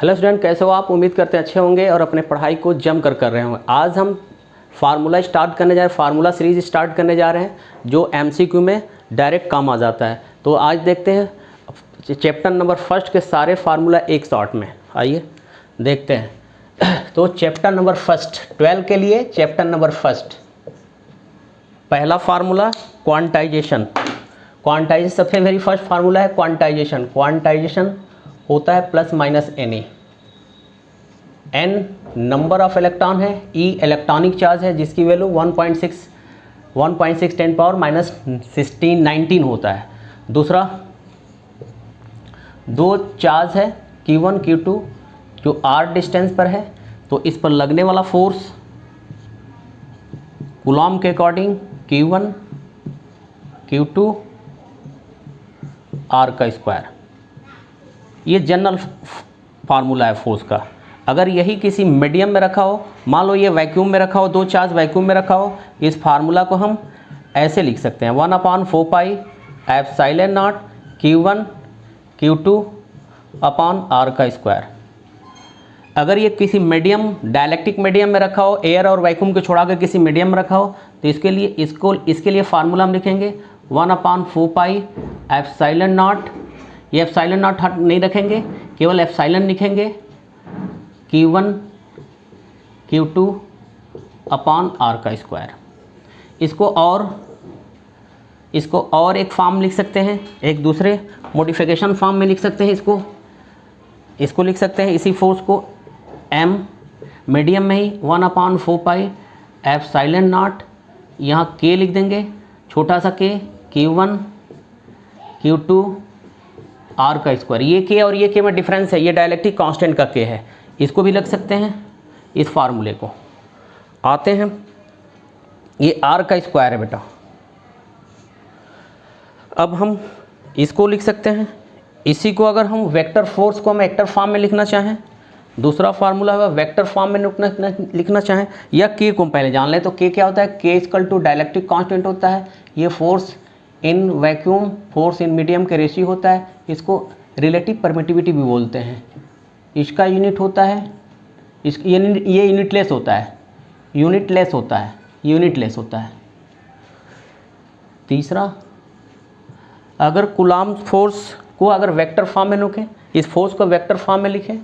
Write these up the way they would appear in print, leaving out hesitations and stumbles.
Hello student, कैसे हो आप? उम्मीद करते हैं अच्छे होंगे और अपने पढ़ाई को जम कर रहे होंगे। आज हम फार्मूला स्टार्ट करने जा रहे हैं, फार्मूला सीरीज स्टार्ट करने जा रहे हैं जो एमसीक्यू में डायरेक्ट काम आ जाता है। तो आज देखते हैं चैप्टर नंबर फर्स्ट के सारे फार्मूला एक शॉट में। आइए देखते हैं। तो चैप्टर नंबर फर्स्ट 12 के लिए चैप्टर नंबर फर्स्ट पहला फार्मूला क्वांटाइजेशन। क्वांटाइजेशन सबसे वेरी फर्स्ट फार्मूला है क्वांटाइजेशन। क्वांटाइजेशन होता है plus minus N E. N number of electron है, ई इलेक्ट्रॉनिक चार्ज है जिसकी वैल्यू 1.6 10 पावर माइनस 19 होता है। दूसरा दो चार्ज है Q1 Q2 जो r डिस्टेंस पर है, तो इस पर लगने वाला फोर्स कूलॉम के अकॉर्डिंग Q1 Q2 r का स्क्वायर। ये जनरल फार्मूला है फोर्स का। अगर यही किसी मीडियम में रखा हो, मान लो ये वैक्यूम में रखा हो, दो चार्ज वैक्यूम में रखा हो, इस फार्मूला को हम ऐसे लिख सकते हैं 1/4 pi epsilon not Q1 Q2 upon r का स्क्वायर। अगर ये किसी मीडियम डायलेक्ट्रिक मीडियम में रखा हो, एयर और वैक्यूम को छोड़ा कर किसी मीडियम में रखा हो, तो इसके लिए फार्मूला हम लिखेंगे 1/4 पाई एप्सिलॉन नॉट। ये एप्सिलॉन नॉट हट नहीं रखेंगे, केवल एप्सिलॉन लिखेंगे Q1 Q2 अपॉन r का स्क्वायर। इसको और एक फॉर्म लिख सकते हैं, एक दूसरे मॉडिफिकेशन फॉर्म में लिख सकते हैं। इसको लिख सकते हैं, इसी फोर्स को m मीडियम में ही 1/4 पाई एप्सिलॉन नॉट, यहाँ k लिख देंगे छोटा सा k, Q1 Q2 r का स्क्वायर। ये k और ये k में डिफरेंस है, ये डायलेक्ट्रिक कांस्टेंट का k है, इसको भी लग सकते हैं इस फार्मूले को। आते हैं, ये r का स्क्वायर है बेटा। अब हम इसको लिख सकते हैं, इसी को अगर हम वेक्टर फोर्स को हम वेक्टर फॉर्म में लिखना चाहें, दूसरा फार्मूला है वेक्टर फॉर्म में लिखना चाहें, या k को हम पहले जान लें तो k क्या होता है, k equal to dielectric constant होता है। ये force in vacuum force in medium के रेशियो होता है, इसको रिलेटिव परमिटिविटी भी बोलते हैं। इसका यूनिट होता है ये यूनिटलेस होता है। तीसरा, अगर कूलॉम फोर्स को अगर वेक्टर फॉर्म में लिखें, इस फोर्स को वेक्टर फॉर्म में लिखें,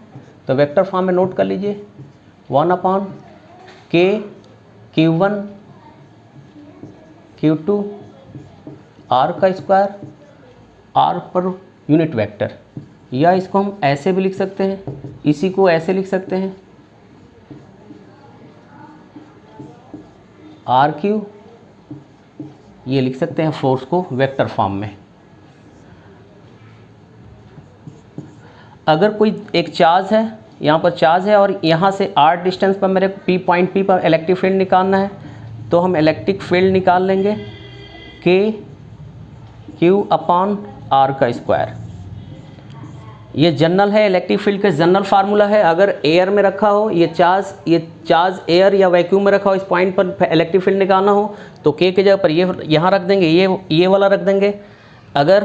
तो वेक्टर फॉर्म में नोट कर लीजिए 1/k Q1 Q2 r का square, r per unit vector. या इसको हम ऐसे भी लिख सकते हैं, इसी को ऐसे लिख सकते हैं RQ, ये लिख सकते हैं फोर्स को वेक्टर फॉर्म में। अगर कोई एक चार्ज है, यहाँ पर चार्ज है और यहाँ से r डिस्टेंस पर मेरे को पॉइंट P पर इलेक्ट्रिक फील्ड निकालना है, तो हम इलेक्ट्रिक फील्ड निकाल लेंगे KQ अपॉन r का स्क्वायर। ये जनरल है, इलेक्ट्रिक फील्ड का जनरल फार्मूला है। अगर एयर में रखा हो ये चार्ज एयर या वैक्यूम में रखा हो, इस पॉइंट पर इलेक्ट्रिक फील्ड निकालना हो तो k की जगह पर ये यहाँ रख देंगे, ये वाला रख देंगे। अगर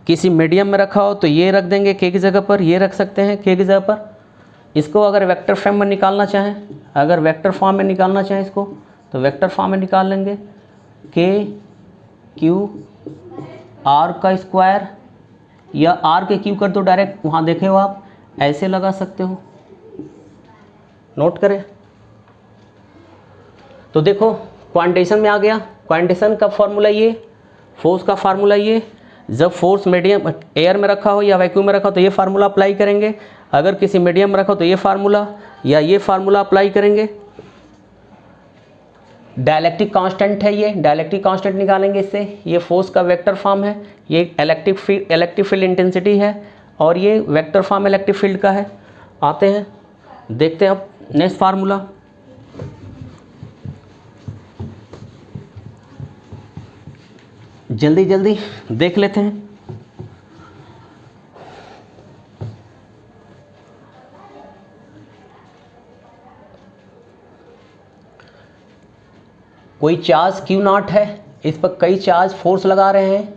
किसी मीडियम में रखा हो तो ये रख देंगे k की जगह पर, ये रख सकते हैं k की जगह पर। इसको अगर वेक्टर फॉर्म में निकालना चाहें, इसको तो वेक्टर फॉर्म में निकाल लेंगे KQ r का स्क्वायर, या r के Q कर दो डायरेक्ट, वहाँ देखे हो आप, ऐसे लगा सकते हो, नोट करें। तो देखो क्वांटाइजेशन में आ गया। क्वांटाइजेशन का फार्मूला ये, फोर्स का फार्मूला ये। जब फोर्स मीडियम एयर में रखा हो या वैक्यूम में रखा हो तो ये फार्मूला अप्लाई करेंगे। अगर किसी मीडियम में रखा हो तो ये फार्मूला या ये फार्मूला अप्लाई करेंगे। डायलेक्ट्रिक कांस्टेंट है, ये डायलेक्ट्रिक कांस्टेंट निकालेंगे इससे। ये फोर्स का वेक्टर फॉर्म है, ये इलेक्ट्रिक फील्ड इंटेंसिटी है, और ये वेक्टर फॉर्म इलेक्ट्रिक फील्ड का है। आते हैं, देखते हैं अब नेक्स्ट फार्मूला। जल्दी देख लेते हैं। कोई चार्ज Q0 है, इस पर कई चार्ज फोर्स लगा रहे हैं,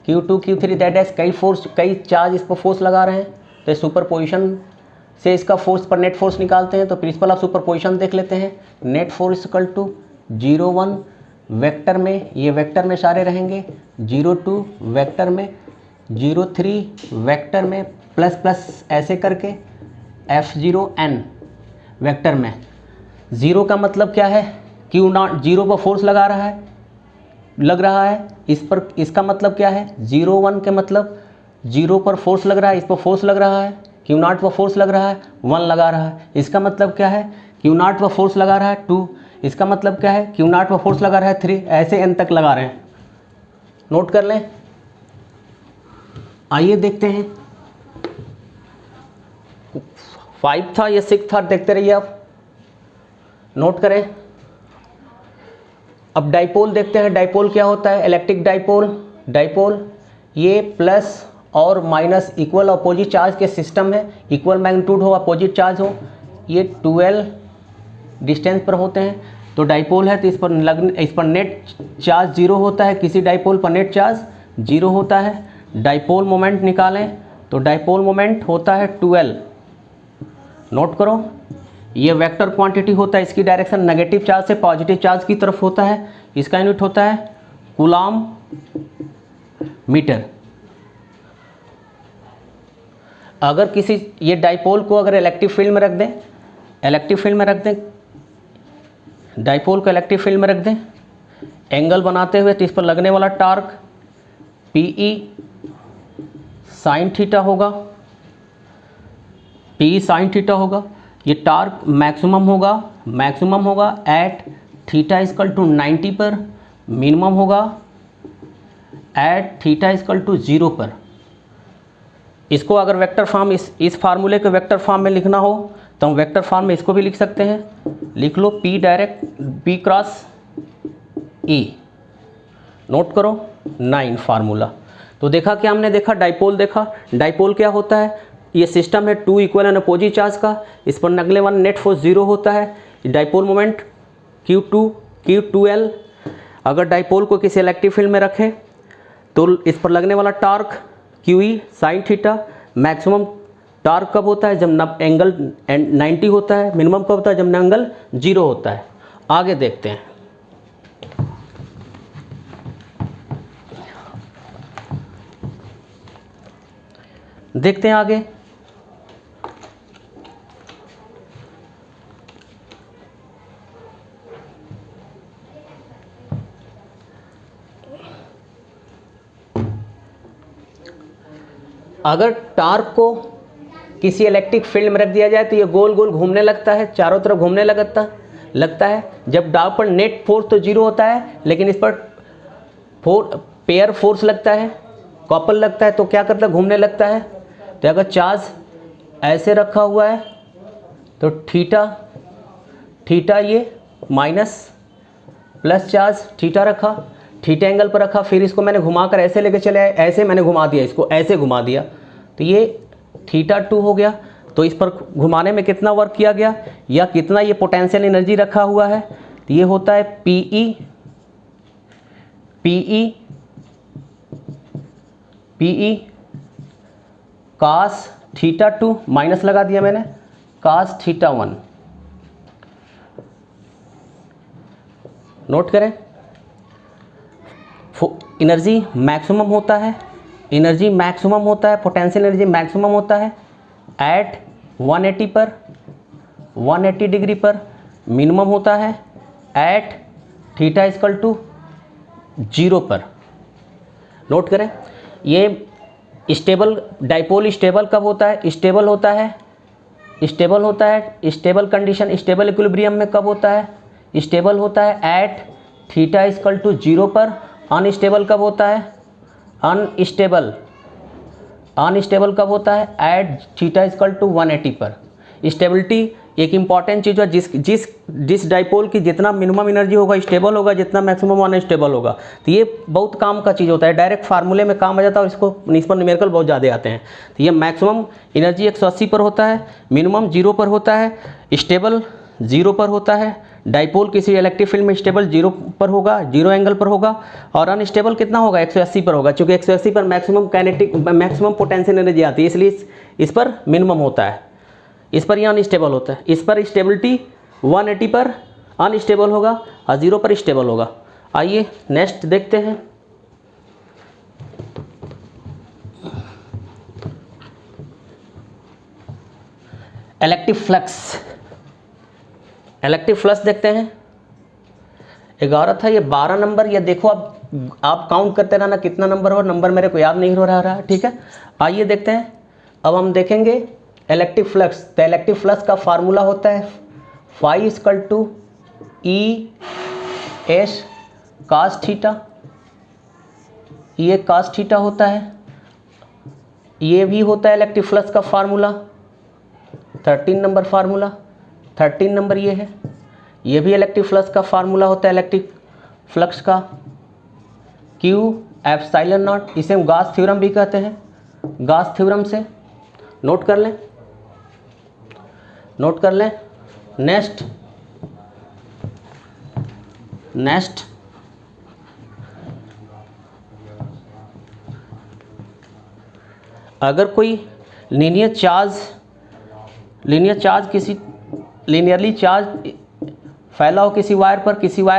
Q2 Q3 दैट इज कई चार्ज इस पर फोर्स लगा रहे हैं, तो सुपरपोजिशन से इसका फोर्स पर नेट फोर्स निकालते हैं। तो प्रिंसिपल ऑफ सुपरपोजिशन देख लेते हैं। Net force equal to 0 1 vector में, ये वेक्टर में सारे रहेंगे, 0 2 वेक्टर में, 0 3 वेक्टर में, प्लस प्लस ऐसे करके F0n वेक्टर में। 0 का मतलब क्या है, Q0 0 पर फोर्स लग रहा है इस पर, इसका मतलब क्या है 0 1 के मतलब 0 पर फोर्स लग रहा है, इस पर फोर्स लग रहा है, Q0 पर फोर्स लग रहा है, 1 लगा रहा है। इसका मतलब क्या है, Q0 पर फोर्स लगा रहा है 2, इसका मतलब क्या है Q0 पर फोर्स लगा रहा है 3, ऐसे n तक लगा रहे हैं। नोट कर लें। आइए देखते हैं 5 था या 6 था, देखते रहिए आप, नोट करें। अब डाइपोल देखते हैं। डाइपोल क्या होता है, इलेक्ट्रिक डाइपोल ये प्लस और माइनस इक्वल अपोजिट चार्ज के सिस्टम है, इक्वल मैग्नीट्यूड हो, अपोजिट चार्ज हो, ये 12 डिस्टेंस पर होते हैं। तो डाइपोल है तो इस पर नेट चार्ज 0 होता है, किसी डाइपोल पर नेट चार्ज 0 होता है। डाइपोल मोमेंट निकालें तो डाइपोल मोमेंट होता है 12। नोट करो, ये वेक्टर क्वांटिटी होता है, इसकी डायरेक्शन नेगेटिव चार्ज से पॉजिटिव चार्ज की तरफ होता है। इसका यूनिट होता है कूलॉम मीटर। अगर किसी ये डाइपोल को अगर इलेक्ट्रिक फील्ड में रख दें, डाइपोल को इलेक्ट्रिक फील्ड में रख दें एंगल बनाते हुए, तो इस पर लगने वाला टार्क PE साइन थीटा होगा। ये टार्क मैक्सिमम होगा एट थीटा इक्वल टू 90 पर, मिनिमम होगा एट थीटा इक्वल टू 0 पर। इसको अगर वेक्टर फॉर्म इस फार्मूले को वेक्टर फॉर्म में लिखना हो तो हम वेक्टर फॉर्म में इसको भी लिख सकते हैं। लिख लो P direct P cross E। Note करो 9 फार्मूला। तो देखा क्या हमने देखा, डाइपोल देखा। डाइपोल क्या होता है, ये सिस्टम है 2 इक्वल एंड अपोजिट चार्ज का, इस पर लगने वाला नेट फोर्स 0 होता है। Dipole moment Q2L। अगर डाइपोल को किसी इलेक्ट्रिक फील्ड में रखें तो इस पर लगने वाला torque QE sine theta. Maximum torque कब होता है, जब एंगल 90 होता है। मिनिमम कब होता है, जब एंगल 0 होता है। आगे देखते हैं। आगे अगर टार्क को किसी इलेक्ट्रिक फील्ड में रख दिया जाए तो ये गोल गोल घूमने लगता है, चारों तरफ घूमने लगता है। जब डाव पर नेट फोर्स तो 0 होता है, लेकिन इस पर पेयर फोर्स लगता है, कॉपल लगता है, तो क्या करता है, घूमने लगता है। तो अगर चार्ज ऐसे रखा हुआ है तो थीटा ये माइनस प्लस चार्ज थीटा रखा, थीटा एंगल पर रखा, फिर इसको मैंने घुमाकर ऐसे लेके चले आए, ऐसे मैंने घुमा दिया, इसको ऐसे घुमा दिया, तो ये θ2 हो गया। तो इस पर घुमाने में कितना वर्क किया गया या कितना ये पोटेंशियल एनर्जी रखा हुआ है, तो ये होता है PE cos θ2 माइनस लगा दिया मैंने cos θ1। नोट करें, एनर्जी मैक्सिमम होता है, पोटेंशियल एनर्जी मैक्सिमम होता है एट 180 डिग्री पर, मिनिमम होता है एट थीटा इक्वल टू 0 पर। नोट करें, ये स्टेबल डाइपोल स्टेबल कब होता है, स्टेबल होता है स्टेबल कंडीशन, स्टेबल इक्विलिब्रियम में कब होता है, स्टेबल होता है एट थीटा इक्वल टू 0 पर। अनस्टेबल कब होता है, अनस्टेबल कब होता है एट थीटा इक्वल टू 180 पर। स्टेबिलिटी एक इंपॉर्टेंट चीज़ है, जिस डाइपोल की जितना मिनिमम एनर्जी होगा स्टेबल होगा, जितना मैक्सिमम अनस्टेबल होगा। तो ये बहुत काम का चीज़ होता है, डायरेक्ट फार्मूले में काम आ जाता है और इस पर न्यूमेरिकल बहुत ज़्यादा आते हैं। तो ये मैक्सिमम एनर्जी 180 पर होता है, मिनिमम 0 पर होता है, स्टेबल 0 पर होता है। डाइपोल किसी इलेक्ट्रिक फील्ड में स्टेबल 0 पर होगा, 0 एंगल पर होगा, और अनस्टेबल कितना होगा 180 पर होगा, क्योंकि 180 पर मैक्सिमम पोटेंशियल एनर्जी आती है, इसलिए इस पर मिनिमम होता है। इस पर ये अनस्टेबल होता है, इस पर स्टेबिलिटी 180 पर अनस्टेबल होगा और 0 पर स्टेबल होगा। आइए नेक्स्ट देखते हैं। इलेक्ट्रिक फ्लक्स, इलेक्ट्रिक फ्लक्स देखते हैं। 11 था, ये 12 नंबर, ये देखो आप काउंट करते रहना कितना नंबर हो, नंबर मेरे को याद नहीं हो रहा है, ठीक है। आइए देखते हैं। अब हम देखेंगे इलेक्ट्रिक फ्लक्स। तो इलेक्ट्रिक फ्लक्स का फार्मूला होता है phi equal to E S cos theta, ये कास थीटा होता है। ये भी होता है इलेक्ट्रिक फ्लक्स का फार्मूला 13 नंबर फार्मूला, 13 नंबर ये है। ये भी इलेक्ट्रिक फ्लक्स का फार्मूला होता है इलेक्ट्रिक फ्लक्स का क्यू एप्सिलॉन नॉट, इसे हम गॉस थ्योरम भी कहते हैं। गॉस थ्योरम से नोट कर लें, नोट कर लें। नेक्स्ट अगर कोई लीनियर चार्ज किसी लीनियरली चार्ज फैला हो किसी वायर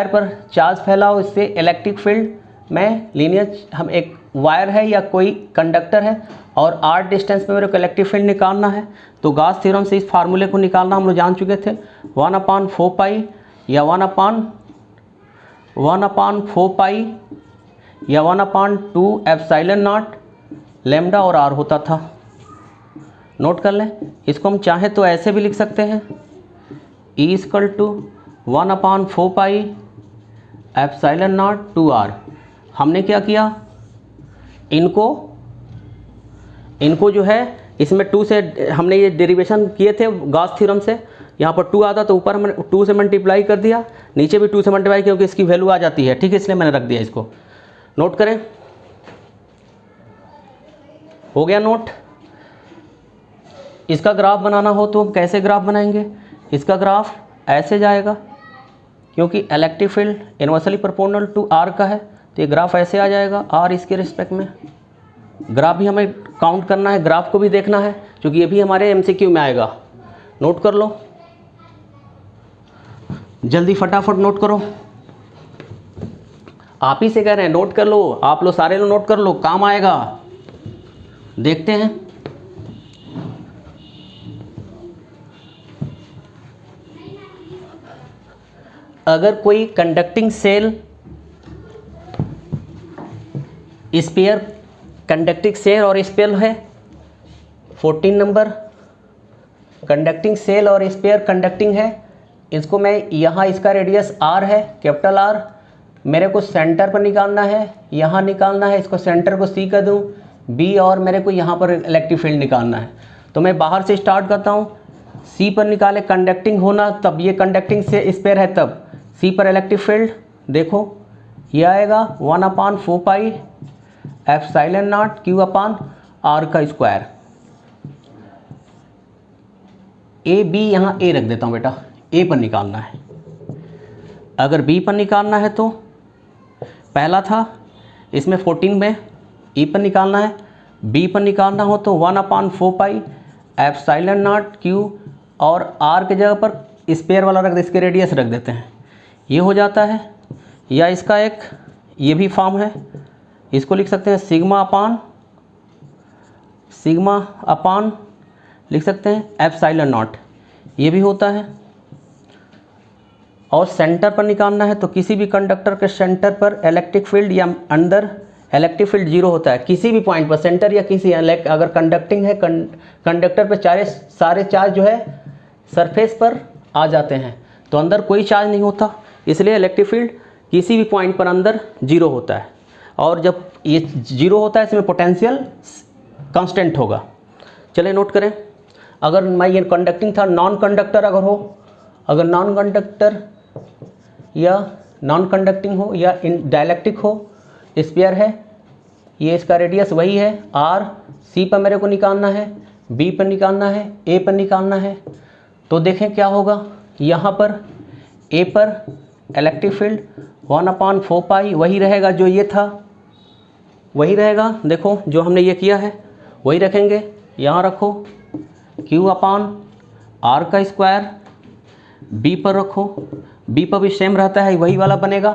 पर चार्ज फैला हो, इससे इलेक्ट्रिक फील्ड में लीनियर, हम एक वायर है या कोई कंडक्टर है और r डिस्टेंस पे मेरे को इलेक्ट्रिक फील्ड निकालना है, तो गॉस थ्योरम से इस फार्मूले को निकालना हम लोग जान चुके थे। 1/4 पाई या 1/4 पाई या 1/2 एप्सिलॉन नॉट लैम्डा और r होता था। नोट कर लें। इसको हम चाहें तो ऐसे भी लिख सकते हैं, E equal to 1/4 pi epsilon naught 2r। हमने क्या किया, इनको जो है इसमें 2 से हमने ये डेरिवेशन किए थे गॉस थ्योरम से। यहाँ पर 2 आता तो ऊपर हमने 2 से मल्टीप्लाई कर दिया, नीचे भी 2 से मल्टीप्लाई क्योंकि इसकी वैल्यू आ जाती है, ठीक है, इसलिए मैंने रख दिया इसको। नोट करें, हो गया नोट। इसका ग्राफ बनाना हो तो हम कैसे ग्राफ बनाएंगे, इसका ग्राफ ऐसे जाएगा, क्योंकि electric field inversely proportional to r का है, तो ये ग्राफ ऐसे आ जाएगा r इसके रिस्पेक्ट में। ग्राफ भी हमें काउंट करना है, ग्राफ को भी देखना है, क्योंकि ये भी हमारे MCQ में आएगा। नोट कर लो, जल्दी फटाफट नोट करो। आप ही से कह रहे हैं नोट कर लो, आप लोग सारे लोग नोट कर लो, काम आएगा। देखते हैं। अगर कोई conducting shell sphere, conducting shell और स्फीयर है 14 नंबर, कंडक्टिंग सेल और स्फीयर कंडक्टिंग है, इसको मैं यहाँ, इसका रेडियस r है, कैपिटल R, मेरे को सेंटर पर निकालना है, यहाँ निकालना है, इसको सेंटर को C कर दूँ B, और मेरे को यहाँ पर इलेक्ट्रिक फील्ड निकालना है। तो मैं बाहर से स्टार्ट करता हूँ, C पर निकाले, कंडक्टिंग होना तब, ये कंडक्टिंग से स्फीयर है तब C पर इलेक्ट्रिक फील्ड देखो ये आएगा 1/4 pi epsilon not Q upon R का स्क्वायर। ए बी, यहाँ A रख देता हूँ बेटा, A पर निकालना है। अगर B पर निकालना है तो पहला था, इसमें 14 में E पर निकालना है, B पर निकालना हो तो 1/4 पाई एप्सिलॉन नॉट Q और R के जगह पर स्पेयर वाला रख दे, इसके रेडियस रख देते हैं, ये हो जाता है। या इसका एक ये भी फॉर्म है, इसको लिख सकते हैं सिग्मा अपान लिख सकते हैं एप्सिलॉन नॉट, ये भी होता है। और सेंटर पर निकालना है तो किसी भी कंडक्टर के सेंटर पर इलेक्ट्रिक फील्ड या अंदर इलेक्ट्रिक फील्ड 0 होता है, किसी भी पॉइंट पर, सेंटर या किसी, अगर कंडक्टिंग है कंडक्टर पर सारे चार्ज जो है सरफेस पर आ जाते हैं, तो अंदर कोई चार्ज नहीं होता, इसलिए इलेक्ट्रिक फील्ड किसी भी पॉइंट पर अंदर 0 होता है। और जब ये 0 होता है, इसमें पोटेंशियल कांस्टेंट होगा। चलिए नोट करें। अगर मैं ये कंडक्टिंग था, नॉन कंडक्टर अगर हो, अगर नॉन कंडक्टर या नॉन कंडक्टिंग हो या इन डाइलेक्ट्रिक हो, स्फीयर है, ये इसका रेडियस वही है r, C पर मेरे को निकालना है, B पर निकालना है, A पर निकालना है। तो देखें क्या होगा, यहाँ पर A पर इलेक्ट्रिक फील्ड 1/4 पाई वही रहेगा, जो ये था वही रहेगा। देखो जो हमने ये किया है वही रखेंगे, यहाँ रखो Q अपान आर का स्क्वायर बी पर रखो, बी पर भी सेम रहता है, वही वाला बनेगा,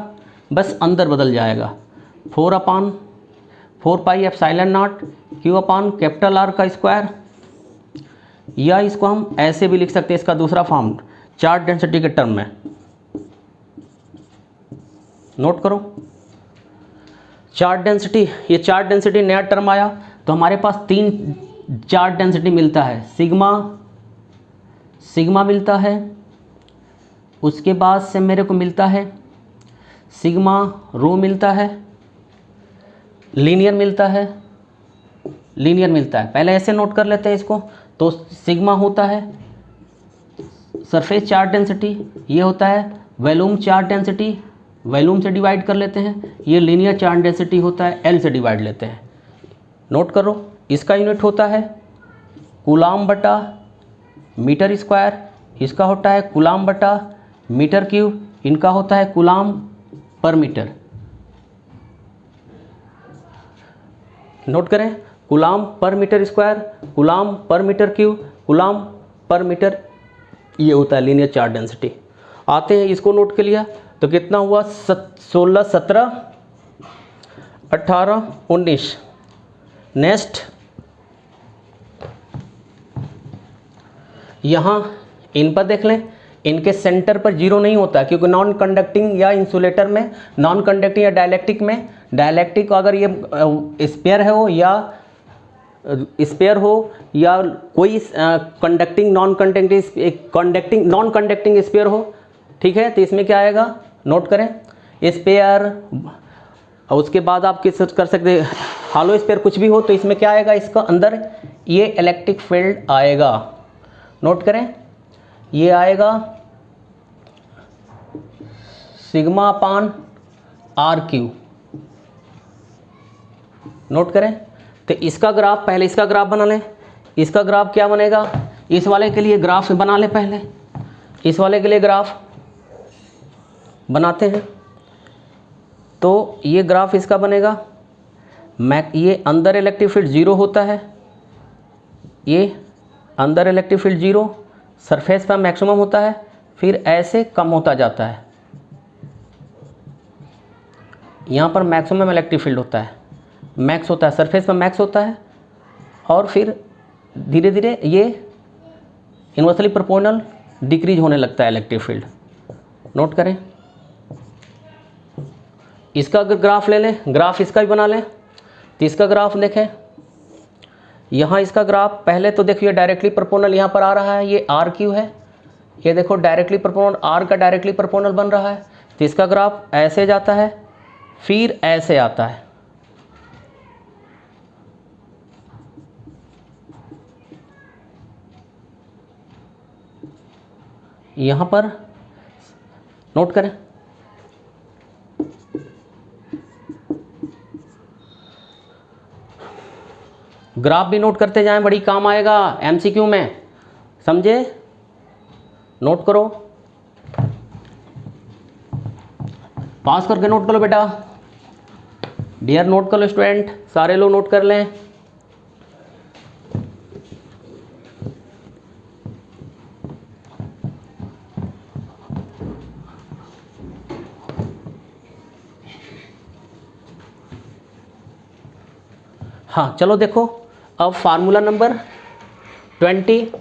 बस अंदर बदल जाएगा। 4 पाई epsilon not Q upon capital R का स्क्वायर, या इसको हम ऐसे भी लिख सकते हैं, इसका दूसरा फॉर्म चार्ज डेंसिटी के टर्म में। नोट करो चार्ज डेंसिटी, ये चार्ज डेंसिटी नया टर्म आया, तो हमारे पास 3 चार्ज डेंसिटी मिलता है, सिग्मा मिलता है, उसके बाद से मेरे को मिलता है सिग्मा रो मिलता है, लीनियर मिलता है, पहले ऐसे नोट कर लेते हैं इसको। तो सिग्मा होता है सरफेस चार्ज डेंसिटी, ये होता है वॉल्यूम चार्ज डेंसिटी, वॉल्यूम से डिवाइड कर लेते हैं, ये लीनियर चार्ज डेंसिटी होता है, एल से डिवाइड लेते हैं। नोट करो, इसका यूनिट होता है कूलाम बटा मीटर स्क्वायर, इसका होता है कूलाम बटा मीटर क्यूब, इनका होता है कूलाम पर मीटर। नोट करें, कूलाम पर मीटर स्क्वायर, कूलाम पर मीटर क्यूब, कूलाम पर मीटर, ये होता है लीनियर चार्ज डेंसिटी। आते हैं इसको नोट के लिए, तो कितना हुआ 16, 17, 18, 19। नेक्स्ट यहाँ इन पर देख लें, इनके सेंटर पर जीरो नहीं होता है, क्योंकि नॉन कंडक्टिंग या इंसुलेटर में, नॉन कंडक्टिंग या डाइलेक्ट्रिक में, डाइलेक्ट्रिक अगर ये स्पेयर है हो या स्पेयर हो या कोई कंडक्टिंग नॉन कंडक्टिंग स्पेयर हो, ठीक है, तो इसमें क्या आएगा, नोट करें, स्पेयर, और उसके बाद आप किस कर सकते हैं हॉलो स्पेयर, कुछ भी हो, तो इसमें क्या आएगा, इसका अंदर ये इलेक्ट्रिक फील्ड आएगा। नोट करें, ये आएगा sigma upon R Q. Note करें, तो इसका ग्राफ, पहले इसका ग्राफ बना लें। इसका ग्राफ क्या बनेगा, इस वाले के लिए ग्राफ बना लें, पहले इस वाले के लिए ग्राफ बनाते हैं। तो ये ग्राफ इसका बनेगा, ये अंदर इलेक्ट्रिक फील्ड 0 होता है, ये अंदर इलेक्ट्रिक फील्ड 0, सरफेस पर मैक्सिमम होता है, फिर ऐसे कम होता जाता है, यहाँ पर मैक्सिमम इलेक्ट्रिक फील्ड होता है, मैक्स होता है, सरफेस पर मैक्स होता है, और फिर धीरे धीरे ये इन्वर्सली प्रोपोर्शनल डिक्रीज होने लगता है इलेक्ट्रिक फील्ड। नोट करें, इसका अगर ग्राफ ले लें, ग्राफ इसका भी बना लें, तो इसका ग्राफ देखें, यहाँ इसका ग्राफ पहले तो देखिए डायरेक्टली प्रोपोर्शनल यहाँ पर आ रहा है, ये आर क्यू है, ये देखो डायरेक्टली प्रोपोर्शनल, आर का डायरेक्टली प्रोपोर्शनल बन रहा है, तो इसका ग्राफ ऐसे जाता है, फिर ऐसे आता है, यहाँ पर नोट करें, ग्राफ भी नोट करते जाएं, बड़ी काम आएगा एमसीक्यू में, समझे। नोट करो, पास करके नोट करो बेटा, डियर नोट कर लो स्टूडेंट, सारे लोग नोट कर लें। हाँ चलो देखो, अब फार्मूला नंबर 20,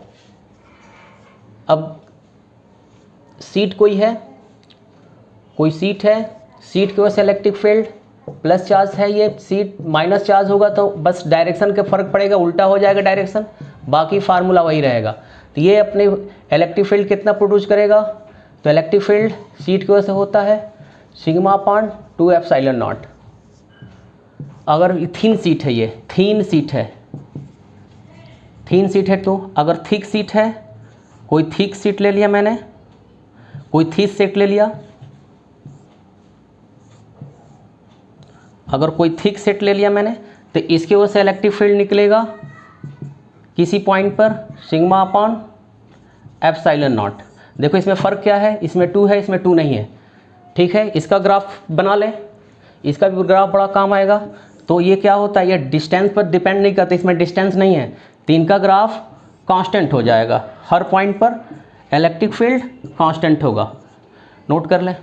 अब सीट कोई है, कोई सीट है, सीट की वजह से इलेक्ट्रिक फील्ड प्लस चार्ज है, ये सीट माइनस चार्ज होगा तो बस डायरेक्शन का फर्क पड़ेगा, उल्टा हो जाएगा डायरेक्शन, बाकी फार्मूला वही रहेगा। तो ये अपने इलेक्ट्रिक फील्ड कितना प्रोड्यूस करेगा, तो इलेक्ट्रिक फील्ड सीट की वजह से होता है सिग्मा अपान 2 एप्सिलॉन नॉट। अगर थीन सीट है, ये थीन सीट है, थीन सीट है, तो अगर थिक सीट है, कोई थिक सीट ले लिया मैंने, कोई थिक सीट ले लिया, अगर कोई थिक सेट ले लिया मैंने, तो इसकी वजह से इलेक्ट्रिक फील्ड निकलेगा किसी पॉइंट पर सिग्मा अपॉन एप्सिलॉन नॉट। देखो इसमें फ़र्क क्या है, इसमें 2 है, इसमें 2 नहीं है, ठीक है। इसका ग्राफ बना लें, इसका भी ग्राफ बड़ा काम आएगा। तो ये क्या होता है, ये डिस्टेंस पर डिपेंड नहीं करता, इसमें डिस्टेंस नहीं है, तो इनका ग्राफ कांस्टेंट हो जाएगा। हर पॉइंट पर इलेक्ट्रिक फील्ड कांस्टेंट होगा। नोट कर लें,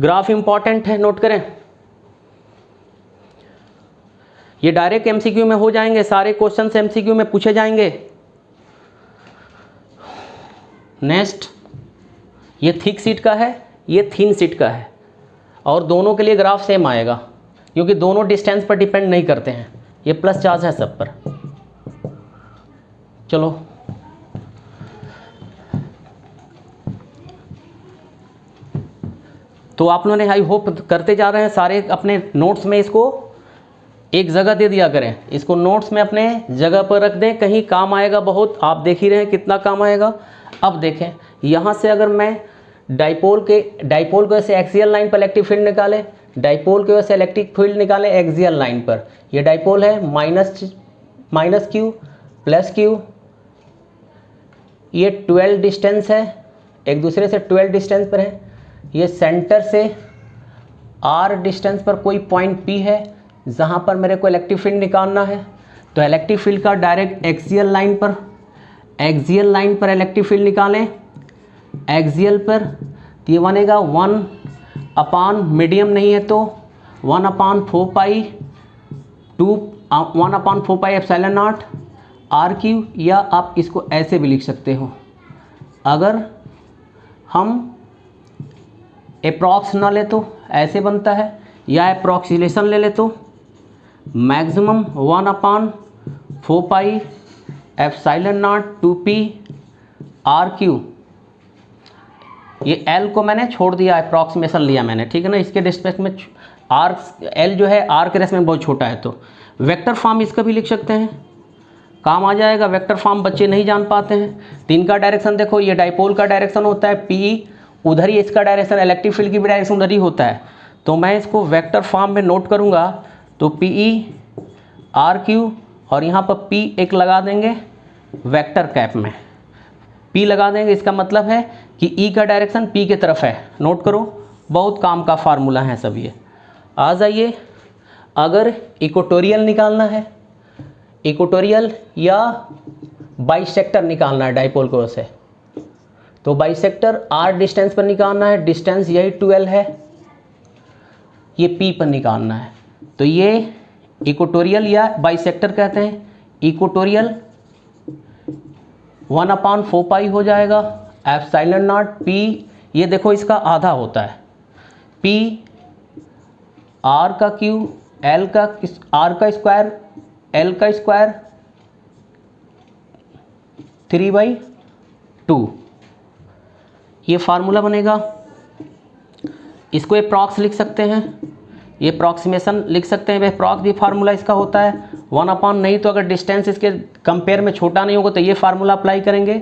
ग्राफ इंपॉर्टेंट है, नोट करें। ये डायरेक्ट एमसीक्यू में हो जाएंगे, सारे क्वेश्चन एमसीक्यू में पूछे जाएंगे। नेक्स्ट, ये थिक शीट का है, ये थिन शीट का है, और दोनों के लिए ग्राफ सेम आएगा क्योंकि दोनों डिस्टेंस पर डिपेंड नहीं करते हैं। ये प्लस चार्ज है सब पर। चलो, तो आप लोगों ने आई होप करते जा रहे हैं सारे, अपने नोट्स में इसको एक जगह दे दिया करें, इसको नोट्स में अपने जगह पर रख दें, कहीं काम आएगा बहुत। आप देख ही रहे हैं कितना काम आएगा। अब देखें, यहाँ से अगर मैं डाइपोल के वजह से एक्सियल लाइन पर इलेक्ट्रिक फील्ड निकाले, डाइपोल की वजह से इलेक्ट्रिक फील्ड निकाले एक्सियल लाइन पर। ये डाइपोल है, माइनस क्यू प्लस क्यू, ये 12 डिस्टेंस है, एक दूसरे से 12 डिस्टेंस पर है। ये सेंटर से r डिस्टेंस पर कोई पॉइंट P है जहाँ पर मेरे को इलेक्ट्रिक फील्ड निकालना है। तो इलेक्ट्रिक फील्ड का डायरेक्ट एक्सियल लाइन पर इलेक्ट्रिक फील्ड निकालें, एक्सियल पर, तो ये बनेगा 1 मीडियम नहीं है तो 1/4 पाई 1/4 पाई एप्सिलॉन नॉट RQ, या आप इसको ऐसे भी लिख सकते हो। अगर हम अप्रॉक्स ना ले तो ऐसे बनता है, या अप्रॉक्सीमेशन ले ले तो maximum 1/4 pi epsilon not 2P RQ। ये L को मैंने छोड़ दिया, अप्रॉक्सीमेशन लिया मैंने, ठीक है ना। इसके रिस्पेक्ट में L जो है R के रेस्पेक्ट में बहुत छोटा है, तो वेक्टर फॉर्म इसका भी लिख सकते हैं, काम आ जाएगा। वेक्टर फॉर्म बच्चे नहीं जान पाते हैं। तीन का डायरेक्शन देखो, ये डाइपोल का डायरेक्शन होता है PE, उधर ही इसका डायरेक्शन, इलेक्ट्रिक फील्ड की भी डायरेक्शन उधर ही होता है। तो मैं इसको वेक्टर फॉर्म में नोट करूँगा, तो PE RQ, और यहाँ पर P एक लगा देंगे वेक्टर कैप में, P लगा देंगे। इसका मतलब है कि E का डायरेक्शन P की तरफ है। नोट करो, बहुत काम का फार्मूला है सब ये। आ जाइए, अगर इक्वेटोरियल निकालना है, इक्वेटोरियल या बाइसेक्टर निकालना है डाइपोल को से, तो बाइसेक्टर R डिस्टेंस पर निकालना है, डिस्टेंस यही 12 है, ये P पर निकालना है। तो ये इक्वेटोरियल या बाइसेक्टर कहते हैं। इक्वेटोरियल 1/4 पाई हो जाएगा एप्सिलॉन नॉट P, ये देखो इसका आधा होता है, P R का Q, L का R का स्क्वायर, L का स्क्वायर 3/2, ये फार्मूला बनेगा। इसको अप्रॉक्स लिख सकते हैं, ये अप्रॉक्सीमेशन लिख सकते हैं। अप्रॉक्स भी फार्मूला इसका होता है 1/, नहीं तो अगर डिस्टेंस इसके कंपेयर में छोटा नहीं होगा तो ये फार्मूला अप्लाई करेंगे,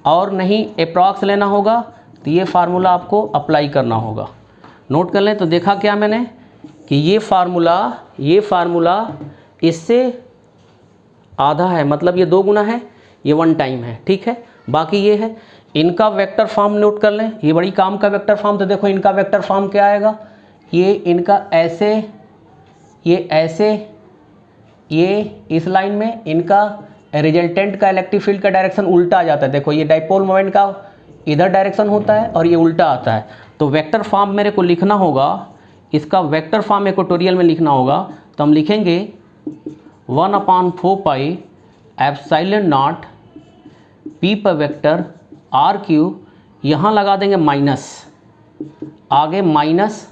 और नहीं अप्रॉक्स लेना होगा तो ये फार्मूला आपको अप्लाई करना होगा। नोट कर लें, तो देखा क्या मैंने कि ये फार्मूला इससे आधा है, मतलब ये 2 गुना है, ये 1 टाइम है, ठीक है। बाकी ये है, इनका वेक्टर फॉर्म नोट कर लें, ये बड़ी काम का वेक्टर फॉर्म। तो देखो इनका वेक्टर फॉर्म क्या आएगा, ये इनका ऐसे, ये ऐसे, ये इस लाइन में, इनका रिजल्टेंट का इलेक्ट्रिक फील्ड का डायरेक्शन उल्टा आ जाता है। देखो ये डाइपोल मोमेंट का इधर डायरेक्शन होता है और ये उल्टा आता है। तो वेक्टर फॉर्म मेरे को लिखना होगा, इसका वेक्टर फॉर्म इक्वेटोरियल में लिखना होगा, तो हम लिखेंगे 1/4 पाई एप्सिलॉन नॉट P पर वेक्टर RQ, यहाँ लगा देंगे माइनस, आगे माइनस,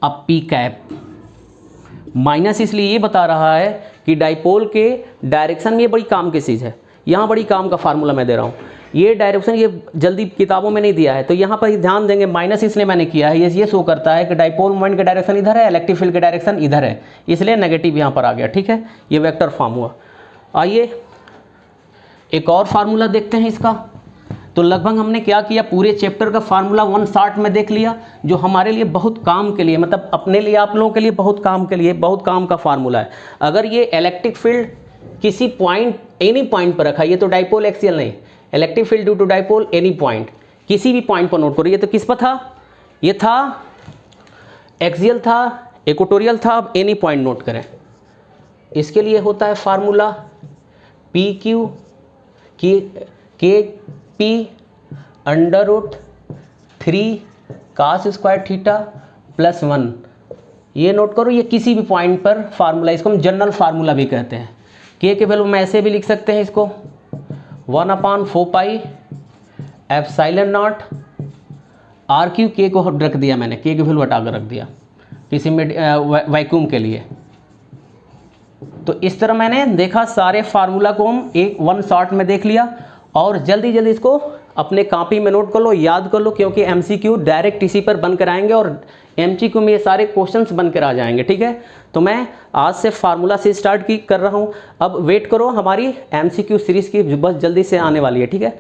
अब P कैप। माइनस इसलिए ये बता रहा है कि डाइपोल के डायरेक्शन में ये बड़ी काम की चीज़ है, यहाँ बड़ी काम का फार्मूला मैं दे रहा हूँ। ये डायरेक्शन ये जल्दी किताबों में नहीं दिया है, तो यहाँ पर ही ध्यान देंगे, माइनस इसलिए मैंने किया है, ये शो करता है कि डाइपोल मोमेंट का डायरेक्शन इधर है, इलेक्ट्रिक फील्ड का डायरेक्शन इधर है, इसलिए नेगेटिव यहाँ पर आ गया, ठीक है। ये वेक्टर फॉर्म हुआ। आइए एक और फार्मूला देखते हैं इसका। तो लगभग हमने क्या किया, पूरे चैप्टर का फार्मूला 1 शॉट में देख लिया, जो हमारे लिए बहुत काम के लिए, मतलब अपने लिए, आप लोगों के लिए बहुत काम के लिए, बहुत काम का फार्मूला है। अगर ये इलेक्ट्रिक फील्ड किसी पॉइंट, एनी पॉइंट पर रखा, ये तो डाइपोल एक्सियल नहीं, electric field due to dipole any point, किसी भी पॉइंट पर नोट करो। ये तो किस पर था, ये था एक्सियल था, इक्वेटोरियल था, अब एनी पॉइंट नोट करें। इसके लिए होता है फार्मूला PQ के पी √3 cos स्क्वायर थीटा +1, ये नोट करो, ये किसी भी पॉइंट पर फार्मूला, इसको हम जनरल फार्मूला भी कहते हैं। के वैल्यू हम ऐसे भी लिख सकते हैं इसको 1/4 पाई एप्सिलॉन नॉट r3, के को रख दिया मैंने, के की वैल्यू हटा कर रख दिया किसी में वैक्यूम के लिए। तो इस तरह मैंने देखा सारे फार्मूला को हम एक वन शॉट में देख लिया, और जल्दी जल्दी इसको अपने कॉपी में नोट कर लो, याद कर लो, क्योंकि एमसीक्यू डायरेक्ट इसी पर बन कर आएंगे और एमसीक्यू में ये सारे क्वेश्चंस बन कर आ जाएंगे। ठीक है, तो मैं आज से फार्मूला से स्टार्ट कर रहा हूँ। अब वेट करो, हमारी एमसीक्यू सीरीज़ की बस जल्दी से आने वाली है। ठीक है,